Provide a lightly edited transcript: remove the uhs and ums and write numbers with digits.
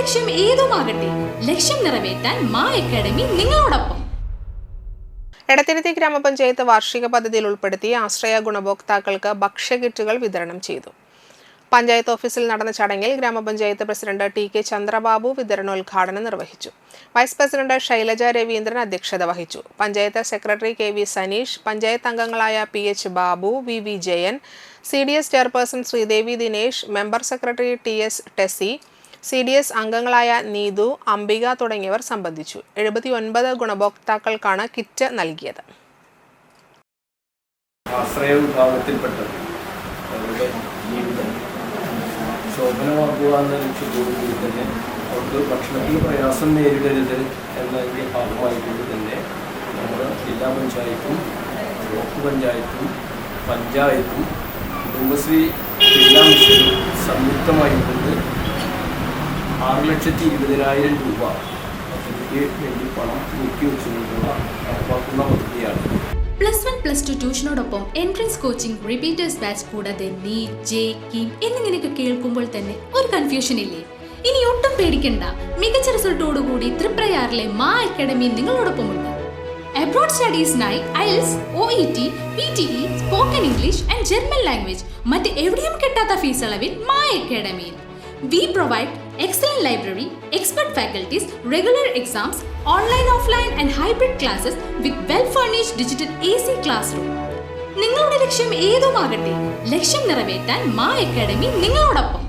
ലക്ഷ്യം ഏതുമാകട്ടെ, ലക്ഷ്യം നിറവേറ്റാൻ മാ അക്കാഡമി നിങ്ങളോടൊപ്പം. എടത്തിരുത്തി ഗ്രാമപഞ്ചായത്ത് വാർഷിക പദ്ധതിയിൽ ഉൾപ്പെടുത്തി ആശ്രയ ഗുണഭോക്താക്കൾക്ക് ഭക്ഷ്യകിറ്റുകൾ വിതരണം ചെയ്തു. പഞ്ചായത്ത് ഓഫീസിൽ നടന്ന ചടങ്ങിൽ ഗ്രാമപഞ്ചായത്ത് പ്രസിഡന്റ് ടി.കെ. ചന്ദ്രബാബു വിതരണോദ്ഘാടനം നിർവഹിച്ചു. വൈസ് പ്രസിഡന്റ് ശൈലജ രവീന്ദ്രൻ അധ്യക്ഷത വഹിച്ചു. Panchayat secretary K V. സനീഷ്, പഞ്ചായത്ത് അംഗങ്ങളായ P H. Babu, V. Jayan, CDS chairperson Sreedevi Dinesh, member secretary T.S. Tessy, CDS അംഗങ്ങളായ നീതു, അംബിക തുടങ്ങിയവർ സംബന്ധിച്ചു. 79 ഗുണഭോക്താക്കൾക്കാണ് കിറ്റ് നൽകിയത്. ശോഭനമാക്കുക എന്ന ലക്ഷ്യത്തോടുകൂടി തന്നെ അവർക്ക് ഭക്ഷണത്തിന് പ്രയാസം നേരിടരുത് എന്നതിൻ്റെ ഭാഗമായിക്കൊണ്ട് തന്നെ നമ്മുടെ ജില്ലാ പഞ്ചായത്തും ബ്ലോക്ക് പഞ്ചായത്തും പഞ്ചായത്തും കുടുംബശ്രീ ജില്ലാ മിഷനും സംയുക്തമായിക്കൊണ്ട് 6,20,000 രൂപ പദ്ധതിക്ക് വേണ്ടി പണം നീക്കിവെച്ചുകൊണ്ടുള്ള നടപ്പാക്കുന്ന പദ്ധതിയാണ്. +1 +2 ട്യൂഷനോടൊപ്പം എൻട്രൻസ് കോച്ചിങ്, റിപ്പീറ്റേഴ്സ് ബാച്ച് കൂടാതെ നീറ്റ്, JEE എന്നിങ്ങനെയൊക്കെ കേൾക്കുമ്പോൾ തന്നെ ഒരു കൺഫ്യൂഷൻ ഇല്ലേ? ഇനി ഒട്ടും പേടിക്കണ്ട. മികച്ച റിസൾട്ടോടുകൂടി തൃപ്രയാറിലെ മാ അക്കാഡമി നിങ്ങളോടൊപ്പമുണ്ട്. അബ്രോഡ് സ്റ്റഡീസിനായി IELTS, OET, PTE, spoken English and German language മറ്റ് എവിടെയും കിട്ടാത്ത ഫീസ് അളവിൽ മാ അക്കാഡമിയിൽ. We provide excellent library, expert faculties, regular exams, online, offline and hybrid classes with well-furnished digital AC classroom. നിങ്ങളുടെ ലക്ഷ്യം ഏതുമാകട്ടെ, ലക്ഷ്യം നിറവേറ്റാൻ മാ അക്കാഡമി നിങ്ങളോടൊപ്പം.